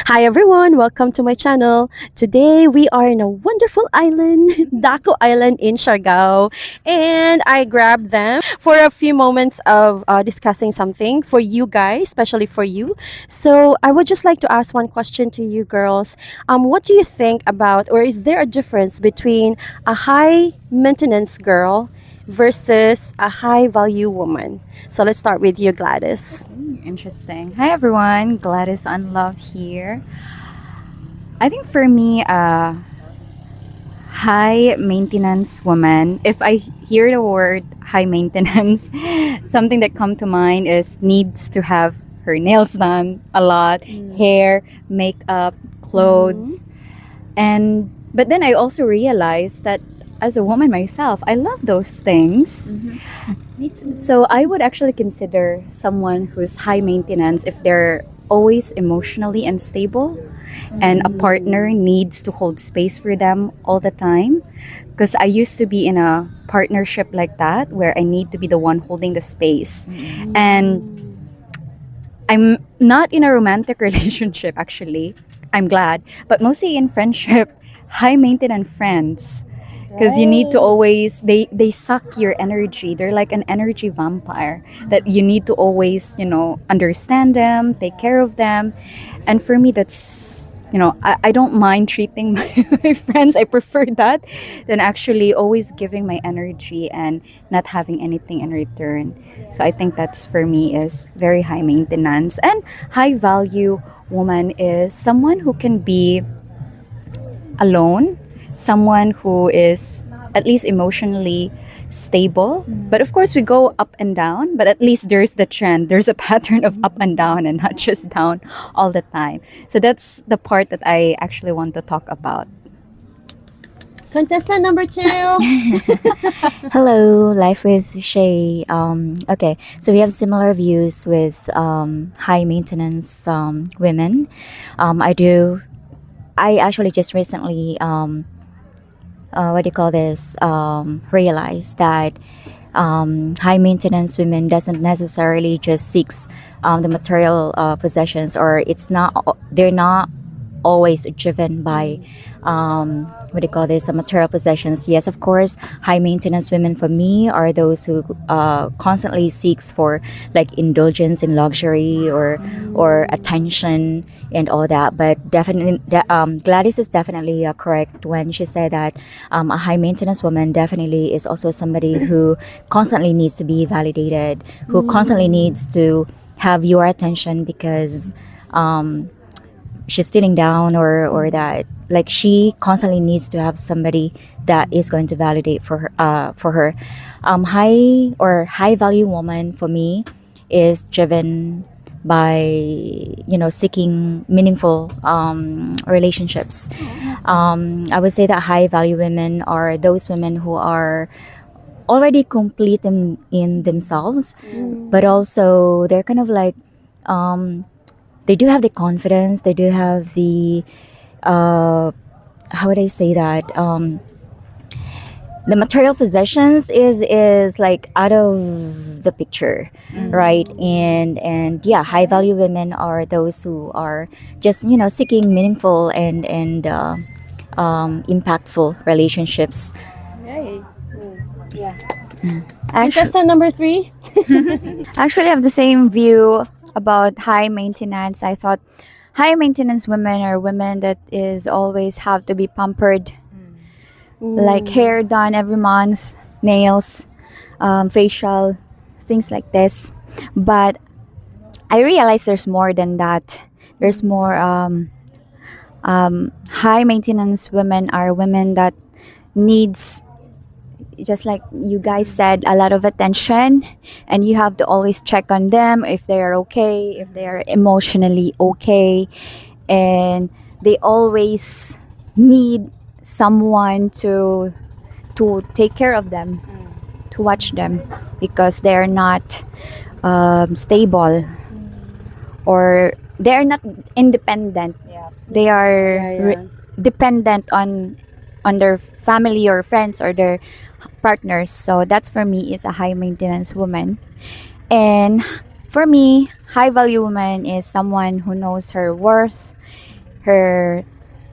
Hi everyone, welcome to my channel. Today we are in a wonderful island, Daco Island in Siargao, and I grabbed them for a few moments of discussing something for you guys, especially for you. So I would just like to ask one question to you girls. What do you think about, or is there a difference between a high maintenance girl versus a high value woman? So let's start with you, Gladys. Interesting. Hi everyone, Gladys on Love here. I think for me, high maintenance woman. If I hear the word high maintenance, something that come to mind is needs to have her nails done a lot, hair, makeup, clothes, and but then I also realized that as a woman myself, I love those things. So I would actually consider someone who's high maintenance if they're always emotionally unstable and a partner needs to hold space for them all the time. Because I used to be in a partnership like that where I need to be the one holding the space. And I'm not in a romantic relationship actually. I'm glad. But mostly in friendship, high maintenance friends because you need to always they suck your energy. They're like an energy vampire that you need to always understand them, take care of them. And for me, that's I don't mind treating my friends. I prefer that than actually always giving my energy and not having anything in return. So I think that's for me is very high maintenance. And high value woman is someone who can be alone, someone who is at least emotionally stable. But of course, we go up and down, but at least there's the trend. There's a pattern of up and down and not just down all the time. So that's the part that I actually want to talk about. Contestant number two. Hello, Life with Shay. Okay, so we have similar views with high maintenance women. I actually just recently, what do you call this, realized that high maintenance women doesn't necessarily just seeks the material possessions, or they're not always driven by what do you call this, material possessions. Yes, of course, high maintenance women for me are those who constantly seeks for like indulgence in luxury or attention and all that. But definitely Gladys is definitely correct when she said that a high maintenance woman definitely is also somebody who constantly needs to be validated, who constantly needs to have your attention because she's feeling down or that like she constantly needs to have somebody that is going to validate for her. High value woman for me is driven by seeking meaningful relationships. I would say that high value women are those women who are already complete in themselves, but also they're kind of like they do have the confidence, they do have the how would I say that, the material possessions is like out of the picture, right? And yeah, high value women are those who are just seeking meaningful and impactful relationships. Yay. Yeah. Actually, Contestant number three. actually, I have the same view about high maintenance. I thought high maintenance women are women that is always have to be pampered, like hair done every month, nails, facial, things like this. But I realize there's more than that. There's more. High maintenance women are women that needs, just like you guys said, a lot of attention, and you have to always check on them if they are okay, if they are emotionally okay, and they always need someone to take care of them, to watch them, because they are not stable, or they are not independent. They are dependent on their family or friends or their partners. So that's for me is a high maintenance woman. And for me, high value woman is someone who knows her worth her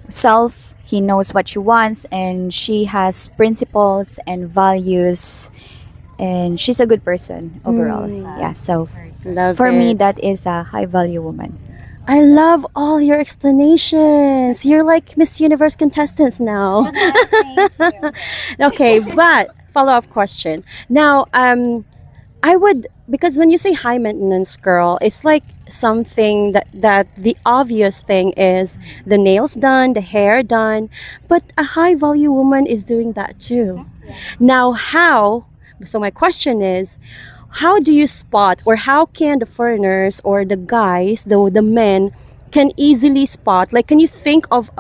self. He knows what she wants, and she has principles and values, and she's a good person overall. Yeah, so Love for me, it. that is a high value woman. I love all your explanations. You're like Miss Universe contestants now. Okay, but follow up question. Now, I would, because when you say high maintenance girl, it's like something that the obvious thing is the nails done, the hair done, but a high value woman is doing that too. Now, how? So my question is, how do you spot, or how can the foreigners or the guys, the men, can easily spot? Like, can you think of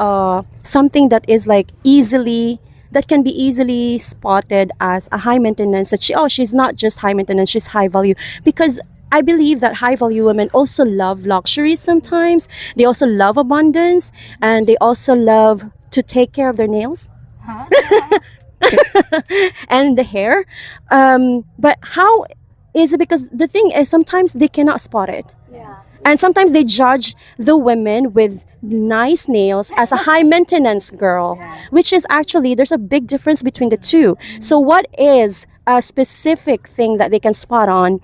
something that is like easily, that can be easily spotted as a high maintenance, that she's not just high maintenance, she's high value? Because I believe that high value women also love luxuries sometimes. They also love abundance, and they also love to take care of their nails and the hair. But how is it? Because the thing is, sometimes they cannot spot it. And sometimes they judge the women with nice nails as a high maintenance girl, which is actually, there's a big difference between the two. So, what is a specific thing that they can spot on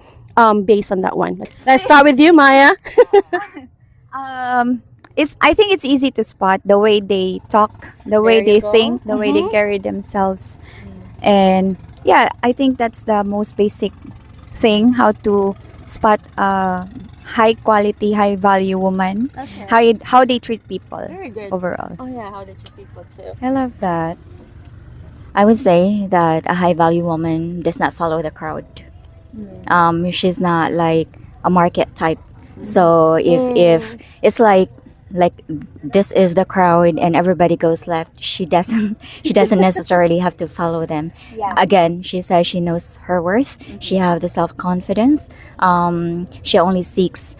based on that one? Let's start with you, Maya. It's I think it's easy to spot the way they talk, the way There you they go. think, the way they carry themselves, and yeah, I think that's the most basic thing, how to spot a high quality, high value woman, Okay. how they treat people Very good. overall. Oh, yeah, how they treat people too. I love that. I would say that a high value woman does not follow the crowd. She's not like a market type. So if it's like this is the crowd and everybody goes left, she doesn't necessarily have to follow them. Again, she says she knows her worth. She have the self confidence. She only seeks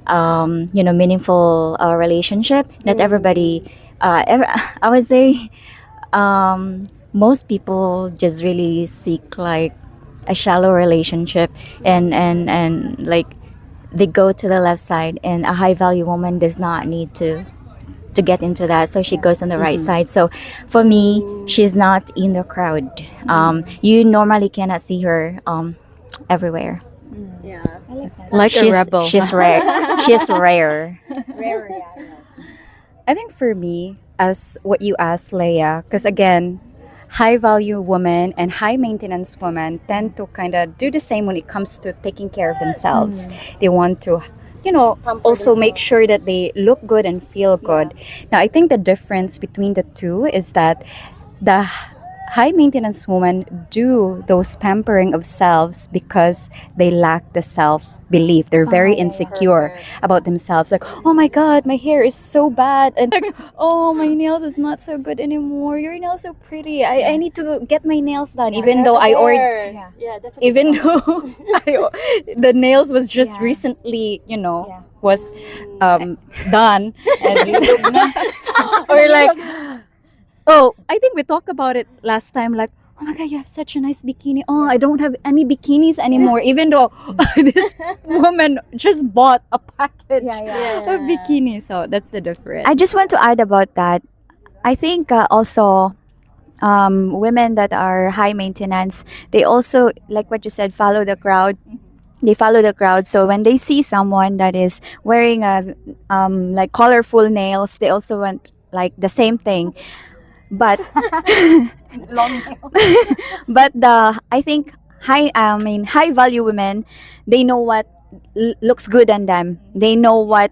meaningful relationship. Not everybody. I would say most people just really seek like a shallow relationship, and like they go to the left side, and a high value woman does not need to get into that, so she goes on the right side. So for me, she's not in the crowd. You normally cannot see her everywhere. Yeah. Like she's, a rebel. she's rare. She's rare. I think for me, as what you asked, Leia, because again, high value women and high maintenance women tend to kind of do the same when it comes to taking care of themselves. They want to, also make sure that they look good and feel good. Now, I think the difference between the two is that the high maintenance women do those pampering of selves because they lack the self belief. They're very insecure about themselves. Like, oh my God, my hair is so bad. And like, oh, my nails is not so good anymore. Your nails are so pretty. I need to get my nails done. Even though I ordered, Yeah, that's even though the nails was just recently, was done. And or like, oh, I think we talked about it last time. Like, oh my God, you have such a nice bikini. Oh, I don't have any bikinis anymore. Even though this woman just bought a package of bikinis. So that's the difference. I just want to add about that. I think also women that are high maintenance, they also, like what you said, follow the crowd. They follow the crowd. So when they see someone that is wearing a like colorful nails, they also want like the same thing. But but I think high value women, they know what looks good on them. They know what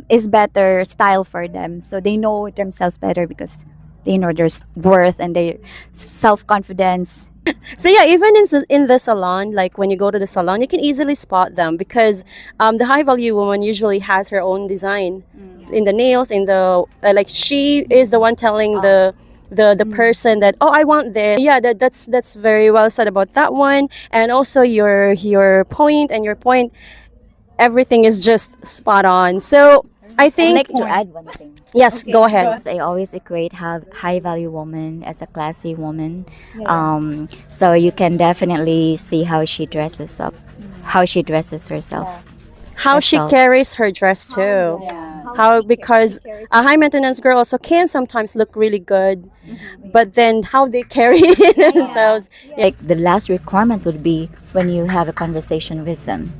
is better style for them. So they know themselves better because they know their worth and their self confidence. So yeah, even in the salon, like when you go to the salon, you can easily spot them because the high value woman usually has her own design in the nails, in the like she is the one telling the person that, oh, I want this. Yeah, that's very well said about that one. And also your point, everything is just spot on. So I I'd think like to add one thing. yes, go ahead. I always equate high value woman as a classy woman. So you can definitely see how she dresses up, how she dresses herself. How she herself. carries her dress too. How because a high maintenance girl also can sometimes look really good, but then how they carry themselves. Like the last requirement would be when you have a conversation with them.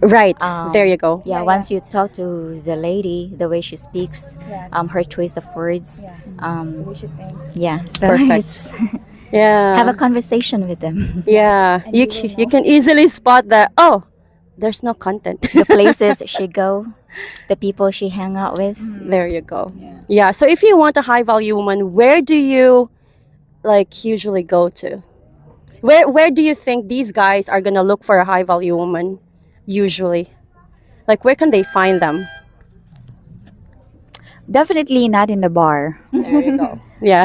Right. There you go. Yeah, once you talk to the lady, the way she speaks, her choice of words, yeah, so Perfect. it's- Yeah. have a conversation with them. Yeah. You can easily spot that. Oh, there's no content. The places she go, the people she hang out with. There you go. Yeah. So if you want a high value woman, where do you like usually go to? Where do you think these guys are gonna look for a high value woman usually? Like where can they find them? Definitely not in the bar. There you go. Yeah.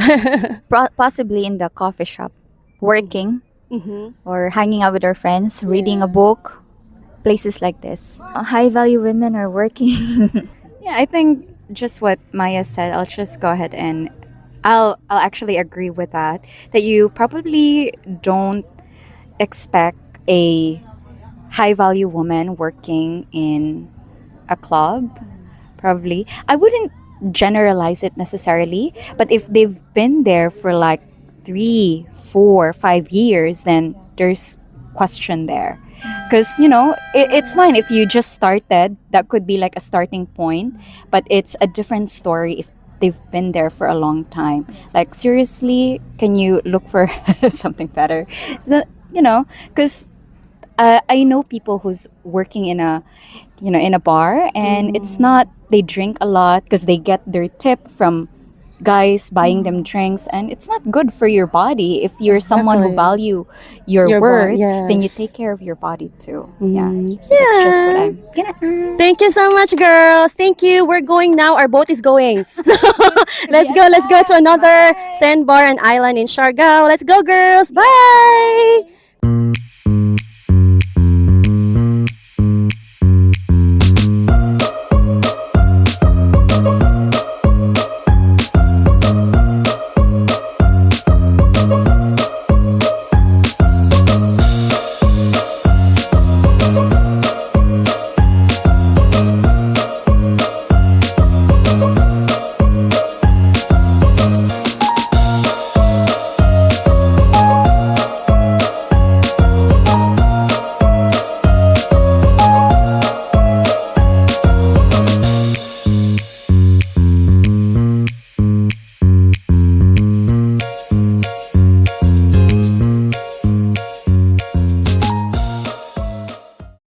Possibly in the coffee shop, working Mm-hmm. or hanging out with our friends, reading a book, places like this. High value women are working. Yeah, I think just what Maya said, I'll just go ahead and I'll actually agree with that. That you probably don't expect a high value woman working in a club. Probably. I wouldn't generalize it necessarily, but if they've been there for like 3, 4, 5 years, then there's question there. Because, it's fine if you just started, that could be like a starting point, but it's a different story if they've been there for a long time. Like, seriously, can you look for something better? Because I know people who's working in a bar, and it's not, they drink a lot because they get their tip from guys buying them drinks, and it's not good for your body. If you're someone who Exactly. value your Your worth, yes. then you take care of your body too. Yeah. Mm. So that's just what I'm gonna Thank you so much, girls. Thank you. We're going now. Our boat is going. So let's go. Let's go to another sandbar and island in Siargao. Let's go, girls. Bye.